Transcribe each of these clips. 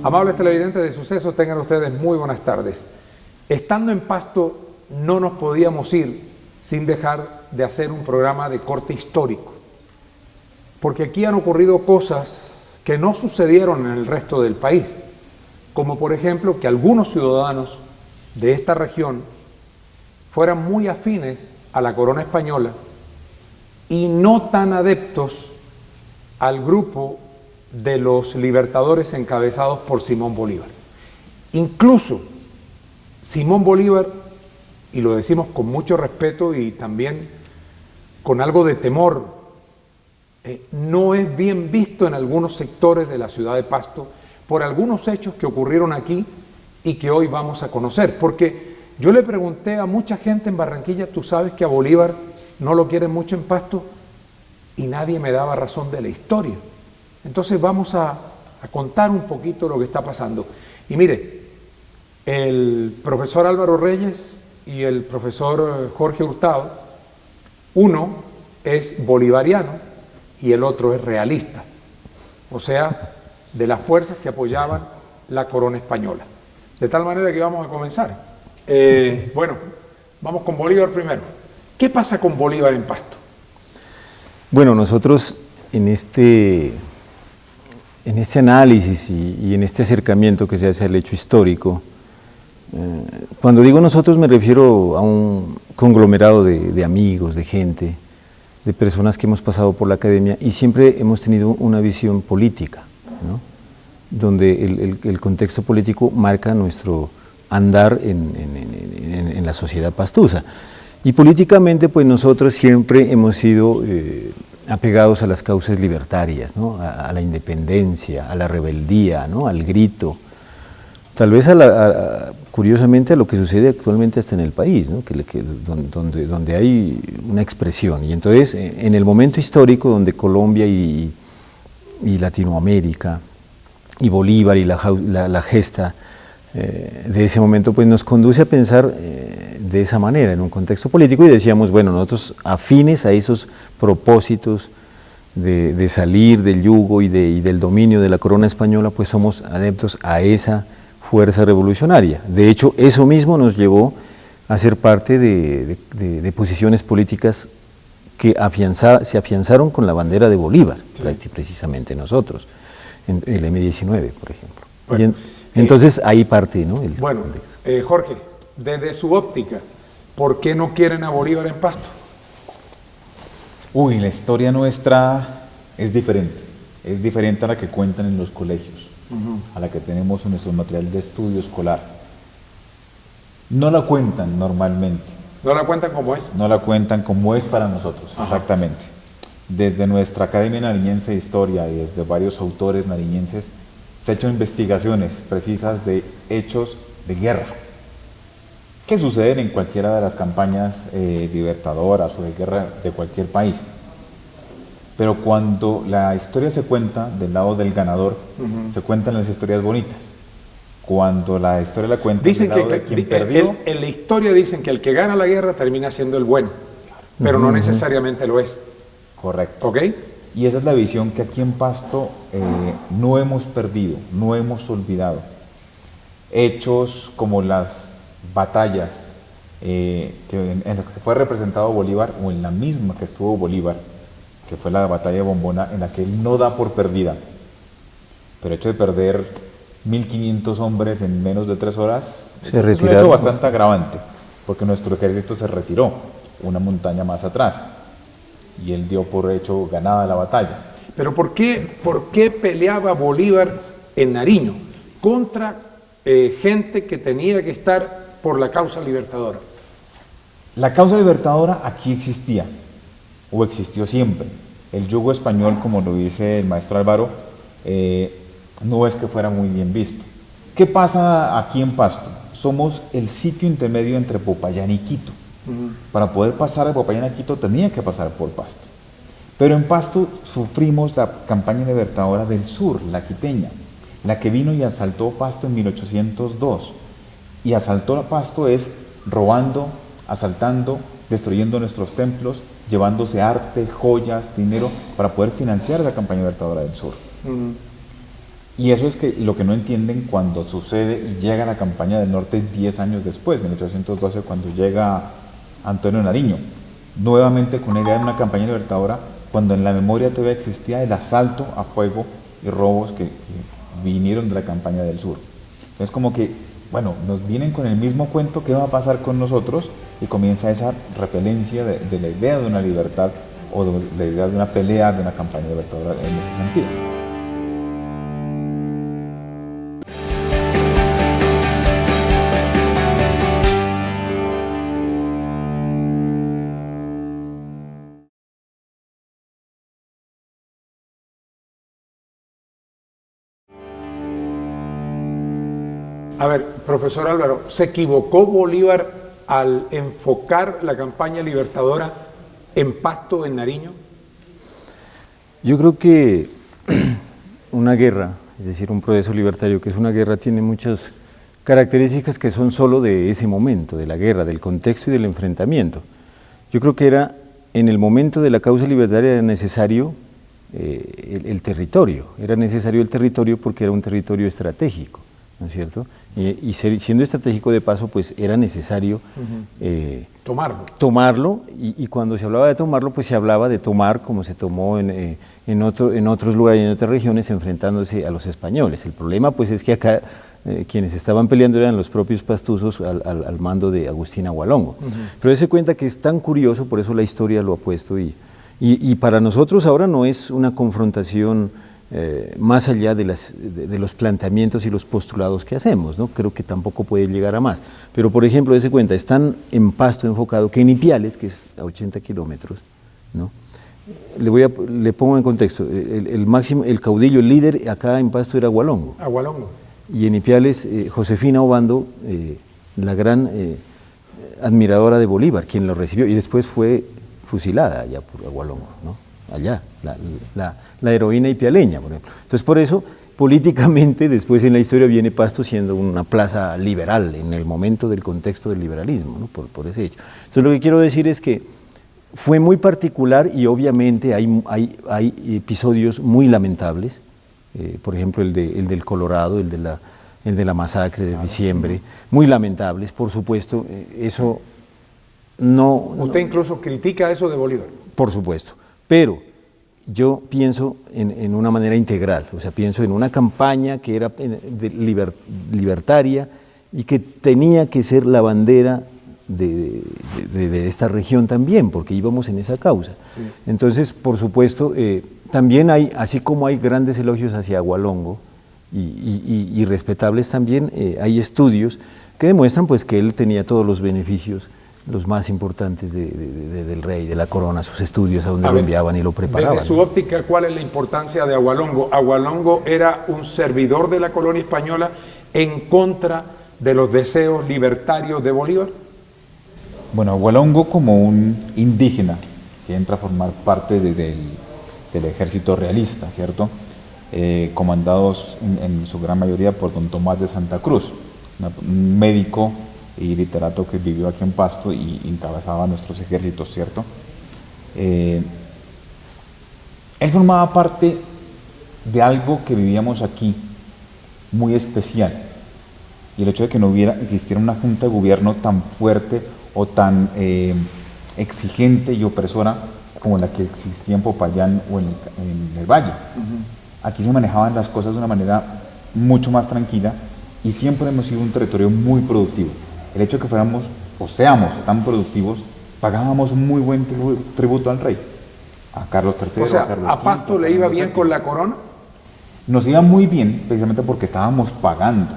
Amables televidentes de Sucesos, tengan ustedes muy buenas tardes. Estando en Pasto, no nos podíamos ir sin dejar de hacer un programa de corte histórico, porque aquí han ocurrido cosas que no sucedieron en el resto del país, como por ejemplo que algunos ciudadanos de esta región fueran muy afines a la corona española y no tan adeptos al grupo de los libertadores encabezados por Simón Bolívar. Incluso Simón Bolívar, y lo decimos con mucho respeto y también con algo de temor, no es bien visto en algunos sectores de la ciudad de Pasto por algunos hechos que ocurrieron aquí y que hoy vamos a conocer. Porque yo le pregunté a mucha gente en Barranquilla, tú sabes que a Bolívar no lo quieren mucho en Pasto, y nadie me daba razón de la historia. Entonces vamos a contar un poquito lo que está pasando. Y mire, el profesor Álvaro Reyes y el profesor Jorge Hurtado, uno es bolivariano y el otro es realista, o sea, de las fuerzas que apoyaban la corona española. De tal manera que vamos a comenzar. Bueno, vamos con Bolívar primero. ¿Qué pasa con Bolívar en Pasto? Bueno, nosotros en este análisis y en este acercamiento que se hace al hecho histórico, cuando digo nosotros me refiero a un conglomerado de amigos, de gente, de personas que hemos pasado por la academia y siempre hemos tenido una visión política, ¿no? Donde el contexto político marca nuestro andar en la sociedad pastusa. Y políticamente, pues nosotros siempre hemos sido apegados a las causas libertarias, ¿no? A la independencia, a la rebeldía, ¿no? Al grito. Tal vez, curiosamente, a lo que sucede actualmente hasta en el país, ¿no? Donde hay una expresión. Y entonces, en el momento histórico donde Colombia y Latinoamérica, y Bolívar y la gesta de ese momento, pues nos conduce a pensar de esa manera, en un contexto político, y decíamos, bueno, nosotros afines a esos propósitos de salir del yugo y del dominio de la corona española, pues somos adeptos a esa fuerza revolucionaria. De hecho, eso mismo nos llevó a ser parte de posiciones políticas que se afianzaron con la bandera de Bolívar, sí. Precisamente nosotros, en el M-19, por ejemplo. Bueno, entonces ahí parte, ¿no? Bueno, Jorge, desde su óptica, ¿por qué no quieren a Bolívar en Pasto? Uy, la historia nuestra es diferente a la que cuentan en los colegios, a la que tenemos en nuestro material de estudio escolar. No la cuentan normalmente. ¿No la cuentan como es? No la cuentan como es para nosotros, exactamente. Desde nuestra Academia Nariñense de Historia y desde varios autores nariñenses se han hecho investigaciones precisas de hechos de guerra que suceden en cualquiera de las campañas libertadoras o de guerra de cualquier país. Pero cuando la historia se cuenta del lado del ganador, se cuentan las historias bonitas. Cuando la historia la cuenta del lado de quien perdió... En la historia dicen que el que gana la guerra termina siendo el bueno, pero no necesariamente lo es. Correcto. ¿Ok? Y esa es la visión que aquí en Pasto no hemos perdido, no hemos olvidado. Hechos como las batallas en las que fue representado Bolívar, o en la misma que estuvo Bolívar, que fue la batalla de Bombona, en la que él no da por perdida. Pero el hecho de perder 1.500 hombres en menos de 3 horas es un hecho bastante agravante, porque nuestro ejército se retiró una montaña más atrás. Y él dio por hecho ganada la batalla. Pero ¿por qué peleaba Bolívar en Nariño contra gente que tenía que estar por la causa libertadora? La causa libertadora aquí existía, o existió siempre. El yugo español, como lo dice el maestro Álvaro, no es que fuera muy bien visto. ¿Qué pasa aquí en Pasto? Somos el sitio intermedio entre Popayán y Quito. Para poder pasar de Popayán a Quito tenía que pasar por Pasto. Pero en Pasto sufrimos la campaña libertadora del sur, la quiteña, la que vino y asaltó Pasto en 1802. Y asaltó a Pasto es robando, asaltando, destruyendo nuestros templos, llevándose arte, joyas, dinero para poder financiar la campaña libertadora del sur. Y eso es que lo que no entienden cuando sucede y llega la campaña del norte 10 años después, 1812, cuando llega Antonio Nariño, nuevamente con la idea de una campaña libertadora, cuando en la memoria todavía existía el asalto a fuego y robos que vinieron de la campaña del sur. Entonces como que, bueno, nos vienen con el mismo cuento, ¿qué va a pasar con nosotros? Y comienza esa repelencia de la idea de una libertad o de la idea de una pelea, de una campaña libertadora en ese sentido. A ver, profesor Álvaro, ¿se equivocó Bolívar al enfocar la campaña libertadora en Pasto, en Nariño? Yo creo que una guerra, es decir, un proceso libertario que es una guerra, tiene muchas características que son solo de ese momento, de la guerra, del contexto y del enfrentamiento. Yo creo que era, en el momento de la causa libertaria era necesario el territorio, era necesario el territorio porque era un territorio estratégico, ¿no es cierto? Y siendo estratégico de paso, pues era necesario tomarlo y cuando se hablaba de tomarlo, pues se hablaba de tomar como se tomó en otros lugares y en otras regiones enfrentándose a los españoles. El problema pues es que acá quienes estaban peleando eran los propios pastusos al mando de Agustín Agualongo. Pero dése cuenta que es tan curioso, por eso la historia lo ha puesto y para nosotros ahora no es una confrontación más allá de los planteamientos y los postulados que hacemos, ¿no? Creo que tampoco puede llegar a más. Pero, por ejemplo, dése cuenta, están en Pasto enfocado, que en Ipiales, que es a 80 kilómetros, ¿no? Le pongo en contexto, el caudillo, el líder acá en Pasto era Agualongo. Agualongo. Y en Ipiales, Josefina Obando, la gran admiradora de Bolívar, quien lo recibió, y después fue fusilada allá por Agualongo, ¿no? Allá, la heroína ipialeña, por ejemplo. Entonces, por eso, políticamente, después en la historia viene Pasto siendo una plaza liberal, en el momento del contexto del liberalismo, ¿no? por ese hecho. Entonces, lo que quiero decir es que fue muy particular y obviamente hay episodios muy lamentables, por ejemplo, el del Colorado, el de la masacre de diciembre, muy lamentables, por supuesto, eso no... ¿Usted incluso critica eso de Bolívar? Por supuesto. Pero yo pienso en una manera integral, o sea, pienso en una campaña que era libertaria y que tenía que ser la bandera de esta región también, porque íbamos en esa causa. Sí. Entonces, por supuesto, también hay, así como hay grandes elogios hacia Agualongo y respetables también, hay estudios que demuestran pues que él tenía todos los beneficios, los más importantes del rey, de la corona, sus estudios, a donde lo enviaban y lo preparaban. Desde su óptica, ¿cuál es la importancia de Agualongo? Agualongo era un servidor de la colonia española en contra de los deseos libertarios de Bolívar. Bueno, Agualongo como un indígena que entra a formar parte del ejército realista, ¿cierto? Comandados en su gran mayoría por don Tomás de Santa Cruz, un médico y literato que vivió aquí en Pasto y encabezaba nuestros ejércitos, ¿cierto? Él formaba parte de algo que vivíamos aquí, muy especial, y el hecho de que no existiera una junta de gobierno tan fuerte o tan exigente y opresora como la que existía en Popayán o en el Valle. Aquí se manejaban las cosas de una manera mucho más tranquila y siempre hemos sido un territorio muy productivo. El hecho de que fuéramos o seamos tan productivos, pagábamos muy buen tributo al rey, a Carlos III. O sea, a Carlos ¿a Pasto le iba bien con la corona? Nos iba muy bien, precisamente porque estábamos pagando.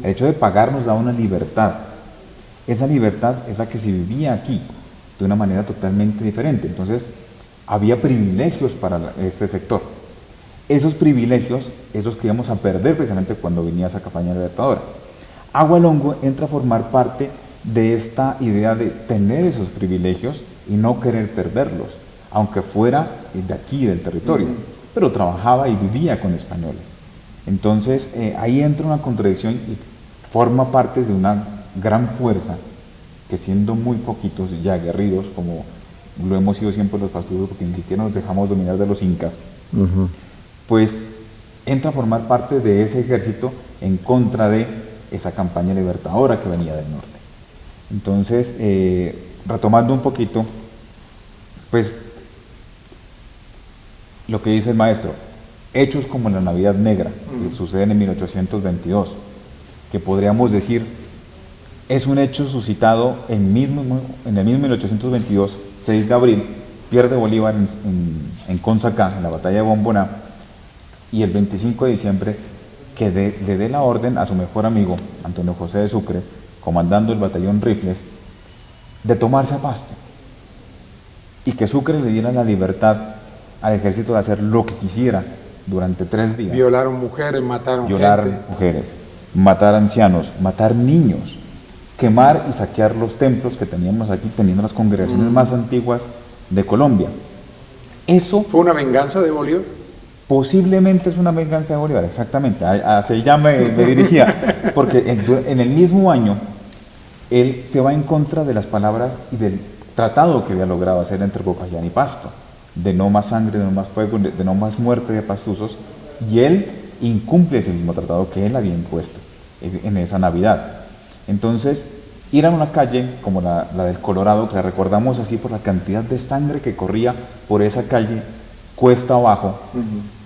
El hecho de pagar nos daba una libertad. Esa libertad es la que se vivía aquí, de una manera totalmente diferente. Entonces, había privilegios para este sector. Esos privilegios, esos que íbamos a perder precisamente cuando venía esa campaña libertadora. Agualongo entra a formar parte de esta idea de tener esos privilegios y no querer perderlos, aunque fuera de aquí, del territorio, pero trabajaba y vivía con españoles. Entonces, ahí entra una contradicción y forma parte de una gran fuerza que, siendo muy poquitos y aguerridos, como lo hemos sido siempre los pastusos, porque ni siquiera nos dejamos dominar de los incas, pues entra a formar parte de ese ejército en contra de esa campaña libertadora que venía del norte. Entonces, retomando un poquito, pues lo que dice el maestro, hechos como la Navidad Negra, que suceden en 1822, que podríamos decir es un hecho suscitado en el mismo 1822, 6 de abril, pierde Bolívar en Consacá, en la batalla de Bomboná, y el 25 de diciembre que le dé la orden a su mejor amigo, Antonio José de Sucre, comandando el batallón Rifles, de tomarse a Pasto, y que Sucre le diera la libertad al ejército de hacer lo que quisiera durante 3 días. Violaron mujeres, mataron gente. Mujeres, matar ancianos, matar niños, quemar y saquear los templos que teníamos aquí, teniendo las congregaciones más antiguas de Colombia. Eso ¿Fue una venganza de Bolívar? posiblemente es una venganza de Bolívar, exactamente, hacia ella me dirigía, porque en el mismo año él se va en contra de las palabras y del tratado que había logrado hacer entre Popayán y Pasto, de no más sangre, de no más fuego, de no más muerte de pastuzos, y él incumple ese mismo tratado que él había impuesto en esa Navidad. Entonces, ir a una calle como la del Colorado, que la recordamos así por la cantidad de sangre que corría por esa calle cuesta abajo,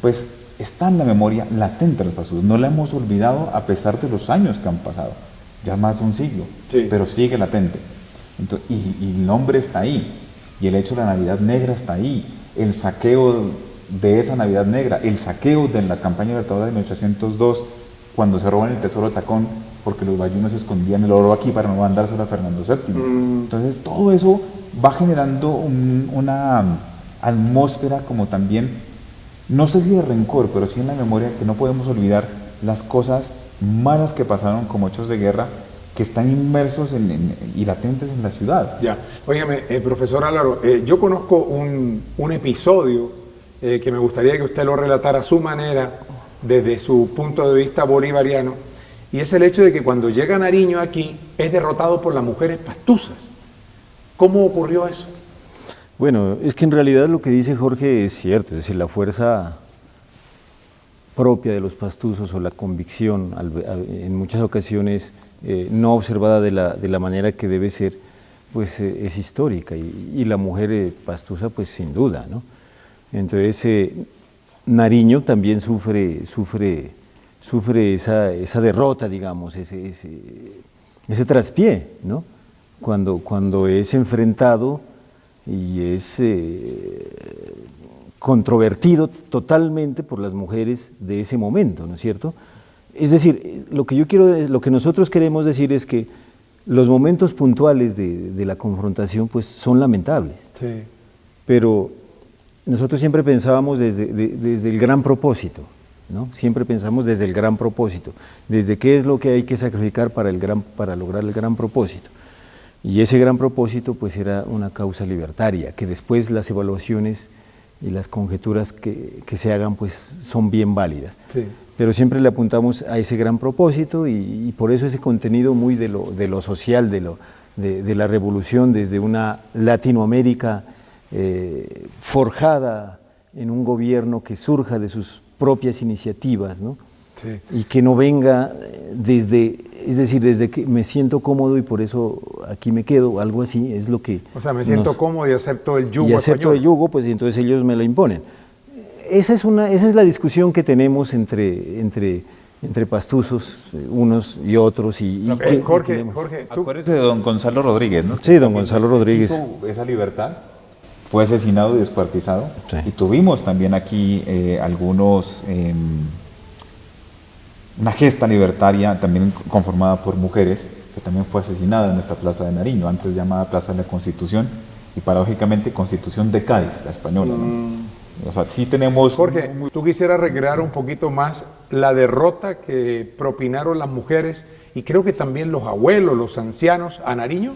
pues está en la memoria latente de los pastuzos. No la hemos olvidado a pesar de los años que han pasado, ya más de un siglo, pero sigue latente. Entonces, y el nombre está ahí, y el hecho de la Navidad Negra está ahí, el saqueo de esa Navidad Negra, el saqueo de la campaña libertadora de 1802, cuando se roban el tesoro de Tacón, porque los bayunos escondían el oro aquí para no mandárselo a Fernando VII. Entonces todo eso va generando una atmósfera como también, no sé si de rencor, pero sí en la memoria, que no podemos olvidar las cosas malas que pasaron como hechos de guerra que están inmersos y latentes en la ciudad. Ya, óigame, profesor Álvaro, yo conozco un episodio que me gustaría que usted lo relatara a su manera, desde su punto de vista bolivariano, y es el hecho de que cuando llega Nariño aquí, es derrotado por las mujeres pastuzas. ¿Cómo ocurrió eso? Bueno, es que en realidad lo que dice Jorge es cierto, es decir, la fuerza propia de los pastuzos o la convicción, en muchas ocasiones no observada de la manera que debe ser, pues es histórica, y la mujer pastusa pues sin duda, ¿no? Entonces Nariño también sufre esa derrota, digamos, ese traspié, ¿no? Cuando es enfrentado y es controvertido totalmente por las mujeres de ese momento, ¿no es cierto? Es decir, lo que nosotros queremos decir es que los momentos puntuales de la confrontación pues son lamentables, Sí. pero nosotros siempre pensábamos desde el gran propósito, ¿no? Siempre pensamos desde el gran propósito, desde qué es lo que hay que sacrificar para lograr el gran propósito. Y ese gran propósito pues era una causa libertaria, que después las evaluaciones y las conjeturas que se hagan pues son bien válidas. Sí. Pero siempre le apuntamos a ese gran propósito, y por eso ese contenido muy de lo social, de la revolución, desde una Latinoamérica forjada en un gobierno que surja de sus propias iniciativas, ¿no? Sí. Y que no venga desde que me siento cómodo y por eso aquí me quedo, algo así, es lo que... O sea, me siento cómodo y acepto el yugo y acepto español. el yugo, pues y entonces ellos me lo imponen. Esa es la discusión que tenemos entre pastuzos, unos y otros. Jorge, tú... Acuérdese de don Gonzalo Rodríguez, ¿no? Sí, don Gonzalo Rodríguez. Hizo esa libertad, fue asesinado y descuartizado. Sí. Y tuvimos también aquí una gesta libertaria también conformada por mujeres, que también fue asesinada en esta plaza de Nariño, antes llamada Plaza de la Constitución, y paradójicamente Constitución de Cádiz, la española, ¿no? O sea, sí tenemos... Jorge, ¿tú quisieras recrear un poquito más la derrota que propinaron las mujeres y creo que también los abuelos, los ancianos, a Nariño?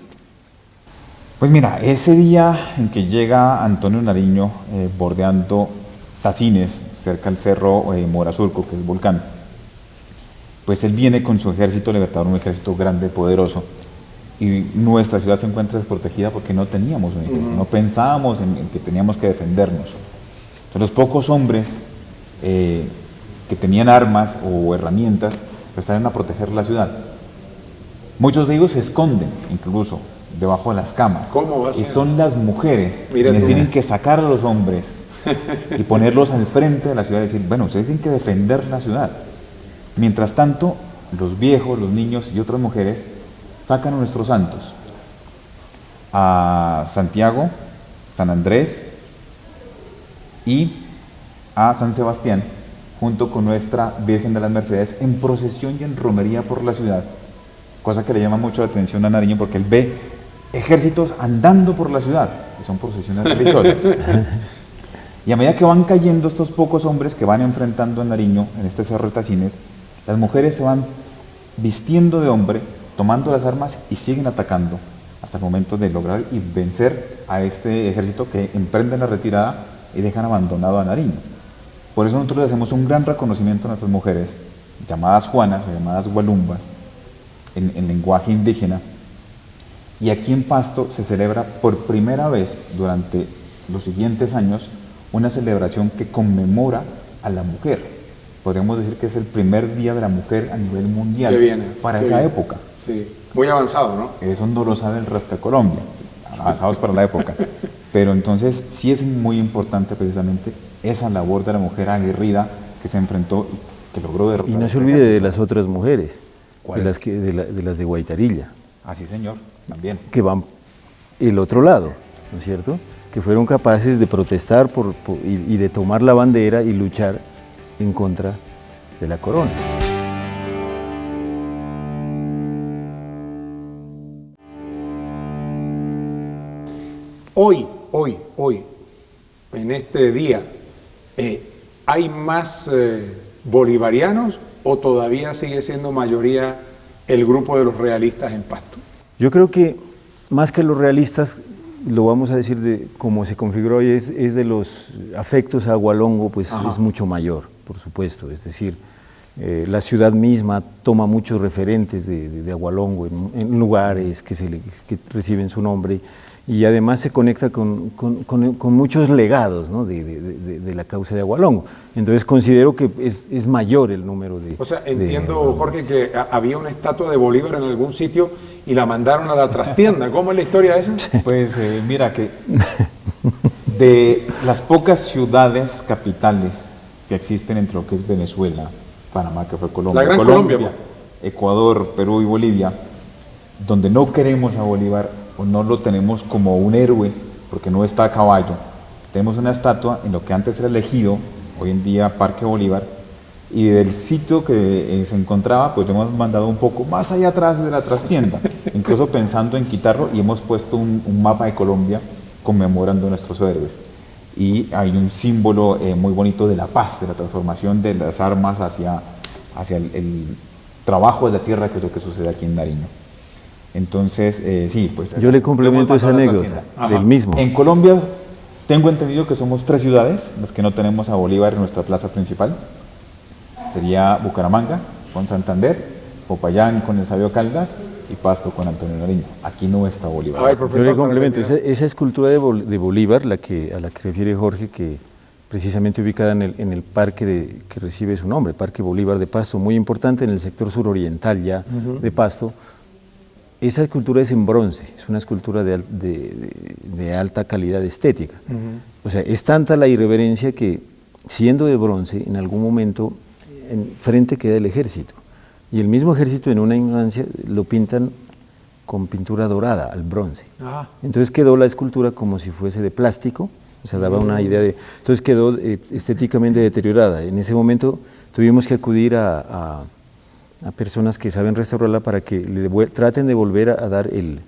Pues mira, ese día en que llega Antonio Nariño bordeando Tacines, cerca del cerro Morazurco, que es volcán, pues él viene con su ejército libertador, un ejército grande, poderoso, y nuestra ciudad se encuentra desprotegida porque no teníamos un ejército, no pensábamos en que teníamos que defendernos. Entonces, los pocos hombres que tenían armas o herramientas, pues salen a proteger la ciudad. Muchos de ellos se esconden, incluso, debajo de las camas. ¿Cómo va a ser? Y son las mujeres Mira quienes tú. tienen que sacar a los hombres y ponerlos al frente de la ciudad y decir, bueno, ustedes tienen que defender la ciudad. Mientras tanto, los viejos, los niños y otras mujeres sacan a nuestros santos, a Santiago, San Andrés y a San Sebastián, junto con nuestra Virgen de las Mercedes, en procesión y en romería por la ciudad, cosa que le llama mucho la atención a Nariño porque él ve ejércitos andando por la ciudad, y son procesiones religiosas. Y a medida que van cayendo estos pocos hombres que van enfrentando a Nariño en este cerro de Tacines, las mujeres se van vistiendo de hombre, tomando las armas y siguen atacando hasta el momento de lograr y vencer a este ejército que emprende la retirada y dejan abandonado a Nariño. Por eso nosotros le hacemos un gran reconocimiento a nuestras mujeres, llamadas Juanas o llamadas Gualumbas, en lenguaje indígena. Y aquí en Pasto se celebra por primera vez durante los siguientes años una celebración que conmemora a la mujer. Podríamos decir que es el primer día de la mujer a nivel mundial para esa época. Sí, muy avanzado, ¿no? Eso no lo sabe el resto de Colombia, avanzados para la época. Pero entonces sí es muy importante precisamente esa labor de la mujer aguerrida que se enfrentó y que logró derrotar. Y no se olvide de las otras mujeres, de las de Guaitarilla. Así, señor, también. Que van el otro lado, ¿no es cierto? Que fueron capaces de protestar y de tomar la bandera y luchar en contra de la corona. Hoy, en este día, ¿hay más bolivarianos o todavía sigue siendo mayoría el grupo de los realistas en Pasto? Yo creo que más que los realistas, lo vamos a decir de cómo se configuró hoy, es de los afectos a Agualongo, pues es mucho mayor, por supuesto. Es decir, la ciudad misma toma muchos referentes de Agualongo en lugares que reciben su nombre y además se conecta con muchos legados, ¿no? de la causa de Agualongo. Entonces considero que es mayor el número de... O sea, entiendo, Jorge, que había una estatua de Bolívar en algún sitio y la mandaron a la trastienda. ¿Cómo es la historia esa? Pues mira que de las pocas ciudades capitales que existen entre lo que es Venezuela, Panamá, que fue Colombia, la Gran Colombia, Ecuador, Perú y Bolivia, donde no queremos a Bolívar o no lo tenemos como un héroe porque no está a caballo, tenemos una estatua en lo que antes era Ejido, hoy en día Parque Bolívar, y del sitio que se encontraba, pues le hemos mandado un poco más allá atrás de la trastienda, incluso pensando en quitarlo, y hemos puesto un mapa de Colombia conmemorando a nuestros héroes. Y hay un símbolo muy bonito de la paz, de la transformación de las armas hacia el trabajo de la tierra, que es lo que sucede aquí en Nariño. Entonces, sí, pues... Yo le complemento esa anécdota del mismo. En Colombia tengo entendido que somos 3 ciudades las que no tenemos a Bolívar en nuestra plaza principal. Sería Bucaramanga con Santander, Popayán con el Sabio Caldas y Pasto con Antonio Nariño. Aquí no está Bolívar. Ay, profesor, yo le complemento, esa escultura de Bolívar, a la que refiere Jorge, que precisamente ubicada en el parque que recibe su nombre, Parque Bolívar de Pasto, muy importante en el sector suroriental ya de Pasto. Esa escultura es en bronce, es una escultura de alta calidad estética. O sea, es tanta la irreverencia que, siendo de bronce, en algún momento frente queda el ejército. Y el mismo ejército, en una ignorancia, lo pintan con pintura dorada al bronce. Entonces quedó la escultura como si fuese de plástico, o sea, daba una idea de... Entonces quedó estéticamente deteriorada. En ese momento tuvimos que acudir a personas que saben restaurarla para que traten de volver a dar el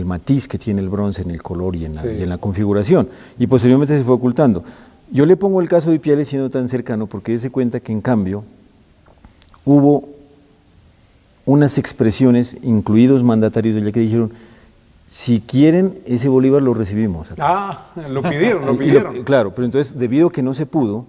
matiz que tiene el bronce en el color y en la configuración. Y posteriormente se fue ocultando. Yo le pongo el caso de Ipiales siendo tan cercano porque dése cuenta que en cambio hubo unas expresiones, incluidos mandatarios de allá, que dijeron: si quieren ese Bolívar lo recibimos. Lo pidieron. Claro, pero entonces debido a que no se pudo,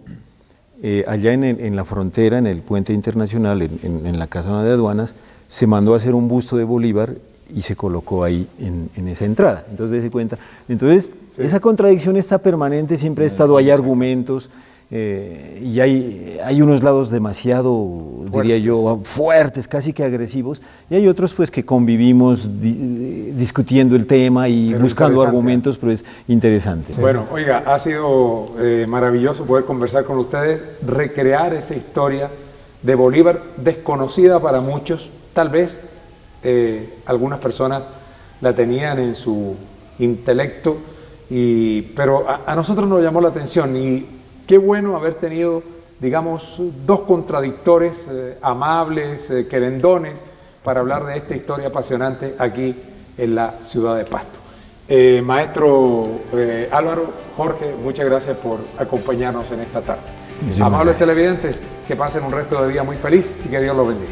allá en la frontera, en el puente internacional, en la casona de aduanas, se mandó a hacer un busto de Bolívar y se colocó ahí en esa entrada. Entonces, dése cuenta. Entonces, esa contradicción está permanente, siempre ha estado, hay argumentos. y hay unos lados demasiado, diría yo, fuertes, casi que agresivos, y hay otros pues que convivimos discutiendo el tema y pero buscando argumentos, pero es interesante. Bueno, oiga, ha sido maravilloso poder conversar con ustedes, recrear esa historia de Bolívar desconocida para muchos, tal vez algunas personas la tenían en su intelecto, pero a nosotros nos llamó la atención y qué bueno haber tenido, digamos, dos contradictores amables, querendones, para hablar de esta historia apasionante aquí en la ciudad de Pasto. Maestro Álvaro, Jorge, muchas gracias por acompañarnos en esta tarde. Amables televidentes, que pasen un resto de día muy feliz y que Dios los bendiga.